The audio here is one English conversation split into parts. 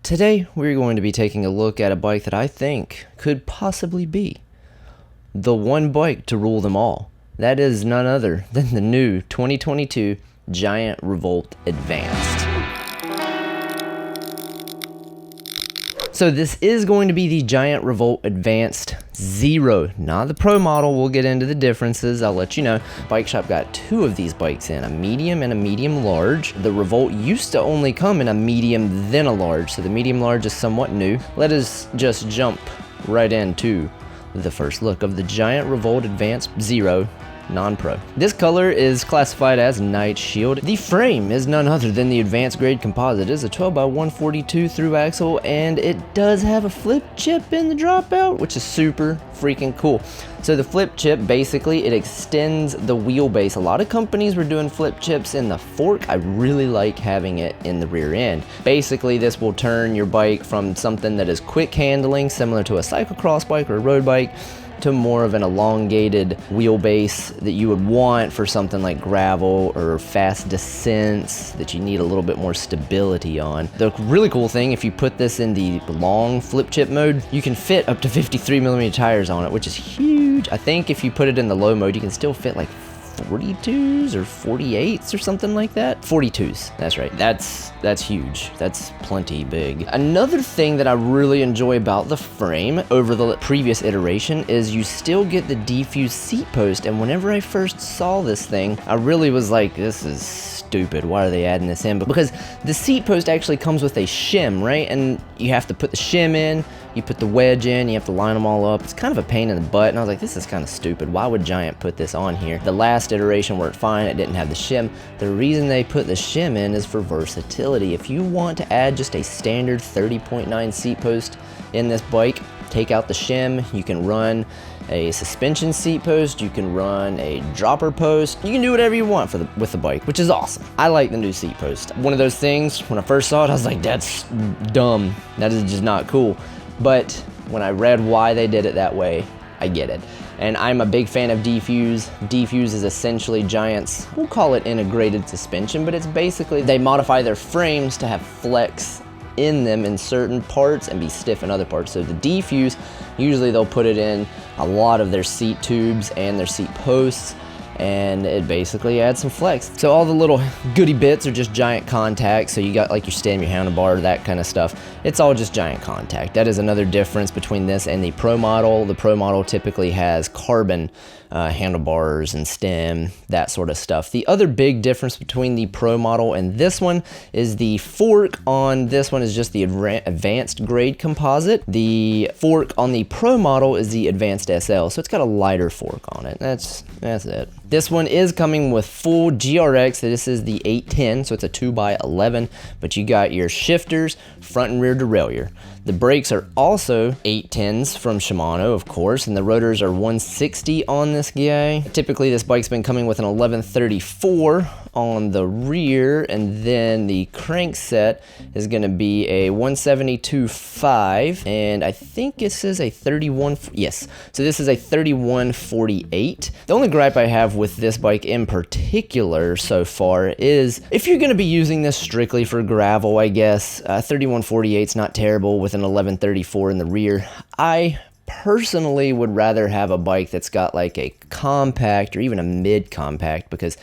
Today, we're going to be taking a look at a bike that I think could possibly be the one bike to rule them all. That is none other than the new 2022 Giant Revolt Advanced. So this is going to be the Giant Revolt Advanced Zero, not the Pro model. We'll get into the differences, I'll let you know. Bike Shop got two of these bikes in, a medium and a medium large. The Revolt used to only come in a medium then a large, so the medium large is somewhat new. Let us just jump right into the first look of the Giant Revolt Advanced Zero non-pro. This color is classified as Night Shield. The frame is none other than the advanced grade composite. It is a 12x142 through axle, and it does have a flip chip in the dropout, which is super freaking cool. So the flip chip, basically, it extends the wheelbase. A lot of companies were doing flip chips in the fork. I really like having it in the rear end. Basically, this will turn your bike from something that is quick handling, similar to a cyclocross bike or a road bike, to more of an elongated wheelbase that you would want for something like gravel or fast descents that you need a little bit more stability on. The really cool thing, if you put this in the long flip chip mode, you can fit up to 53mm tires on it, which is huge. I think if you put it in the low mode, you can still fit like 42s or 48s or something like that. 42s, that's right. That's huge. That's plenty big. Another thing that I really enjoy about the frame over the previous iteration is you still get the defused seat post, and whenever I first saw this thing, I really was like, this is stupid. Why are they adding this in? But because the seat post actually comes with a shim, right? And you have to put the shim in, you put the wedge in, you have to line them all up. It's kind of a pain in the butt, and I was like, this is kind of stupid. Why would Giant put this on here? The last iteration worked fine. It didn't have the shim. The reason they put the shim in is for versatility. If you want to add just a standard 30.9 seat post in this bike, take out the shim. You can run a suspension seat post, you can run a dropper post, you can do whatever you want with the bike, which is awesome. I like the new seat post. One of those things, when I first saw it, I was like, that's dumb. That is just not cool. But when I read why they did it that way, I get it. And I'm a big fan of defuse. Defuse is essentially Giant's, we'll call it integrated suspension, but it's basically they modify their frames to have flex in them in certain parts and be stiff in other parts. So the defuse, usually they'll put it in a lot of their seat tubes and their seat posts, and it basically adds some flex. So all the little goody bits are just Giant contact. So you got like your stem, your handlebar, that kind of stuff. It's all just Giant contact. That is another difference between this and the Pro model. The Pro model typically has carbon handlebars and stem, that sort of stuff. The other big difference between the Pro model and this one is the fork on this one is just the advanced grade composite. The fork on the Pro model is the advanced SL, so it's got a lighter fork on it. That's it. This one is coming with full GRX. So this is the 810, so it's a 2x11, but you got your shifters, front and rear derailleur. The brakes are also 810s from Shimano, of course, and the rotors are 160 on this guy. Typically, this bike's been coming with an 1134 on the rear, and then the crankset is going to be a 172.5, and I think this is a 31, yes, so this is a 3148. The only gripe I have with this bike in particular so far is if you're going to be using this strictly for gravel, I guess, 3148 is not terrible with an 1134 in the rear. I personally would rather have a bike that's got like a compact or even a mid-compact, because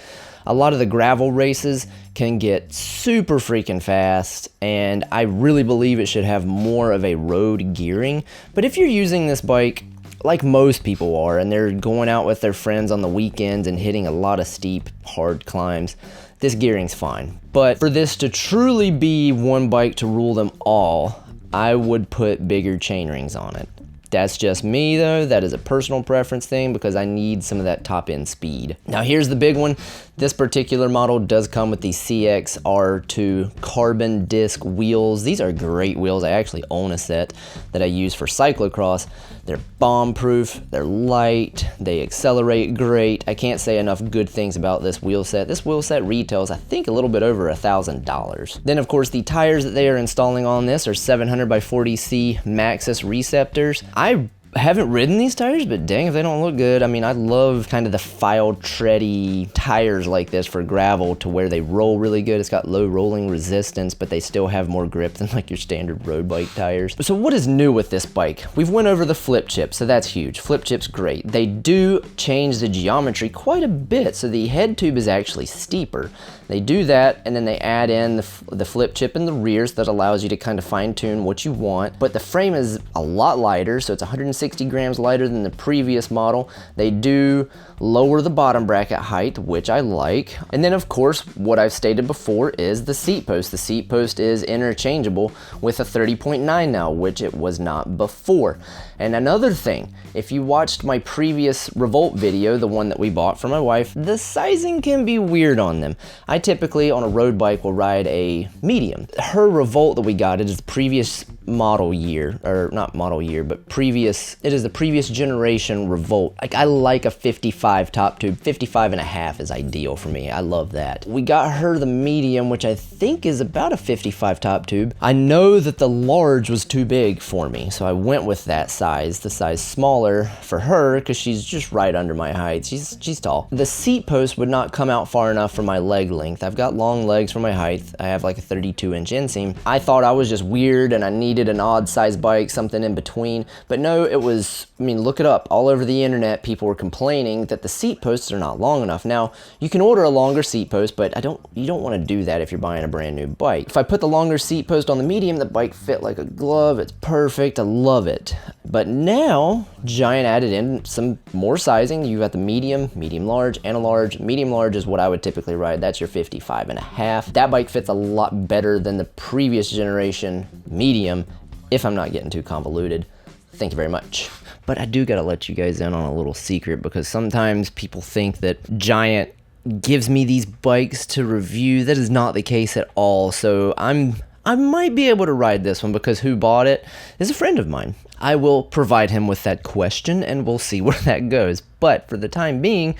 a lot of the gravel races can get super freaking fast, and I really believe it should have more of a road gearing. But if you're using this bike like most people are, and they're going out with their friends on the weekends and hitting a lot of steep, hard climbs, this gearing's fine. But for this to truly be one bike to rule them all, I would put bigger chain rings on it. That's just me though. That is a personal preference thing because I need some of that top end speed. Now here's the big one. This particular model does come with the CXR2 carbon disc wheels. These are great wheels. I actually own a set that I use for cyclocross. They're bomb proof, they're light, they accelerate great. I can't say enough good things about this wheel set. This wheel set retails, I think, a little bit over $1,000. Then of course the tires that they are installing on this are 700 by 40C Maxxis receptors. I haven't ridden these tires, but dang if they don't look good. I mean, I love kind of the filed, tready tires like this for gravel to where they roll really good. It's got low rolling resistance, but they still have more grip than like your standard road bike tires. So what is new with this bike? We've went over the flip chip, so that's huge. Flip chip's great. They do change the geometry quite a bit, so the head tube is actually steeper. They do that, and then they add in the flip chip in the rears that allows you to kind of fine tune what you want. But the frame is a lot lighter, so it's 160 grams lighter than the previous model. They do lower the bottom bracket height, which I like. And then of course, what I've stated before is the seat post. The seat post is interchangeable with a 30.9 now, which it was not before. And another thing, if you watched my previous Revolt video, the one that we bought for my wife, the sizing can be weird on them. I typically on a road bike will ride a medium. Her Revolt that we got, it is the previous model year, or not model year, but previous, it is the previous generation Revolt. Like, I like a 55 top tube. 55 and a half is ideal for me. I love that. We got her the medium, which I think is about a 55 top tube. I know that the large was too big for me, so I went with that size, the size smaller for her, because she's just right under my height. She's tall. The seat post would not come out far enough for my leg length. I've got long legs for my height. I have like a 32-inch inseam. I thought I was just weird and I needed an odd size bike, something in between, but no, it was, I mean, look it up. All over the internet, people were complaining that the seat posts are not long enough. Now, you can order a longer seat post, but you don't want to do that if you're buying a brand new bike. If I put the longer seat post on the medium, the bike fit like a glove. It's perfect. I love it. But now, Giant added in some more sizing. You got the medium, medium large, and a large. Medium large is what I would typically ride. That's your 55 and a half. That bike fits a lot better than the previous generation medium, if I'm not getting too convoluted. Thank you very much. But I do gotta let you guys in on a little secret, because sometimes people think that Giant gives me these bikes to review. That is not the case at all. So I might be able to ride this one because who bought it is a friend of mine. I will provide him with that question and we'll see where that goes. But for the time being,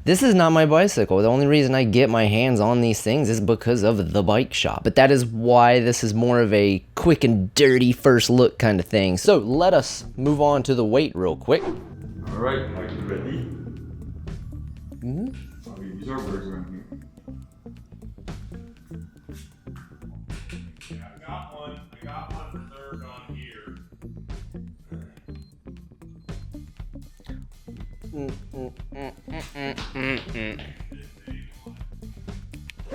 this is not my bicycle. The only reason I get my hands on these things is because of the bike shop. But that is why this is more of a quick and dirty first look kind of thing. So let us move on to the weight real quick. All right, are you ready? I'll use our first one here. Yeah, I got one reserved on here.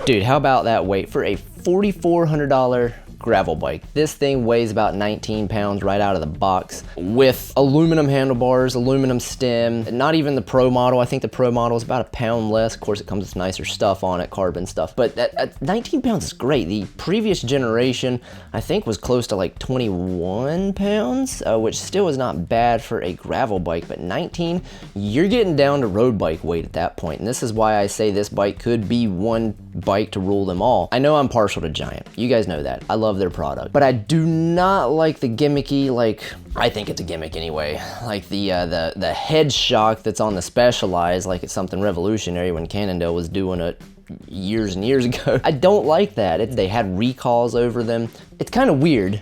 Dude, how about that weight for a $4,400 gravel bike? This thing weighs about 19 pounds right out of the box with aluminum handlebars, aluminum stem, not even the Pro model. I think the Pro model is about a pound less. Of course, it comes with nicer stuff on it, carbon stuff, but at 19 pounds is great. The previous generation, I think, was close to like 21 pounds, which still is not bad for a gravel bike, but 19, you're getting down to road bike weight at that point. And this is why I say this bike could be one bike to rule them all. I know I'm partial to Giant. You guys know that. I love their product, but I do not like the gimmicky, like, I think it's a gimmick anyway, like the head shock that's on the Specialized, like it's something revolutionary when Cannondale was doing it years and years ago. I don't like that. They had recalls over them. It's kind of weird.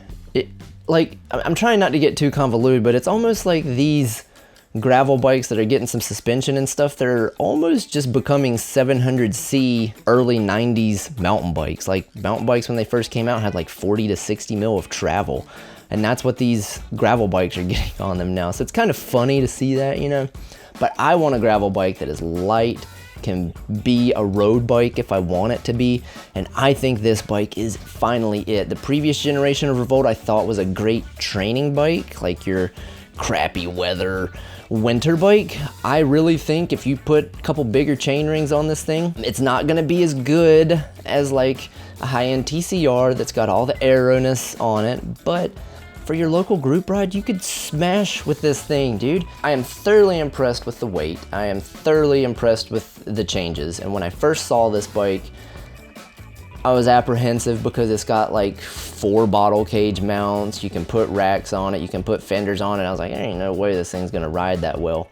Like, I'm trying not to get too convoluted, but it's almost like these gravel bikes that are getting some suspension and stuff, they're almost just becoming 700C early 90s mountain bikes. Like, mountain bikes when they first came out had like 40 to 60 mil of travel, and that's what these gravel bikes are getting on them now. So it's kind of funny to see that, you know, but I want a gravel bike that is light, can be a road bike if I want it to be, and I think this bike is finally it. The previous generation of Revolt I thought was a great training bike, like your crappy weather winter bike. I really think if you put a couple bigger chain rings on this thing, it's not gonna be as good as like a high-end TCR that's got all the aeroness on it, but for your local group ride, you could smash with this thing, dude. I am thoroughly impressed with the weight. I am thoroughly impressed with the changes, and when I first saw this bike, I was apprehensive because it's got like 4 bottle cage mounts. You can put racks on it. You can put fenders on it. I was like, there ain't no way this thing's gonna ride that well.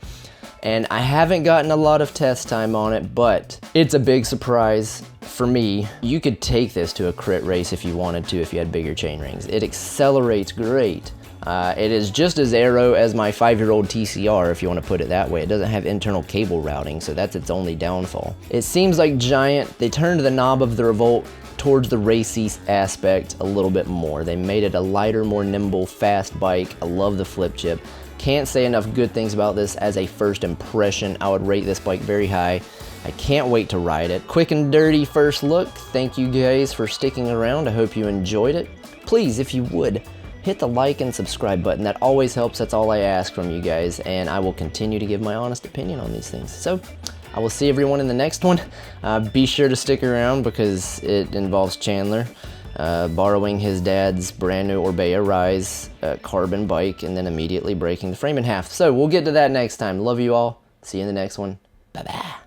And I haven't gotten a lot of test time on it, but it's a big surprise for me. You could take this to a crit race if you wanted to, if you had bigger chain rings. It accelerates great. It is just as aero as my 5-year-old TCR, if you want to put it that way. It doesn't have internal cable routing, so that's its only downfall. It seems like Giant, they turned the knob of the Revolt towards the racy aspect a little bit more. They made it a lighter, more nimble, fast bike. I love the flip chip. Can't say enough good things about this as a first impression. I would rate this bike very high. I can't wait to ride it. Quick and dirty first look. Thank you guys for sticking around. I hope you enjoyed it. Please, if you would, hit the like and subscribe button. That always helps. That's all I ask from you guys, and I will continue to give my honest opinion on these things. So I will see everyone in the next one. Be sure to stick around because it involves Chandler borrowing his dad's brand new Orbea Rise carbon bike and then immediately breaking the frame in half. So we'll get to that next time. Love you all. See you in the next one. Bye-bye.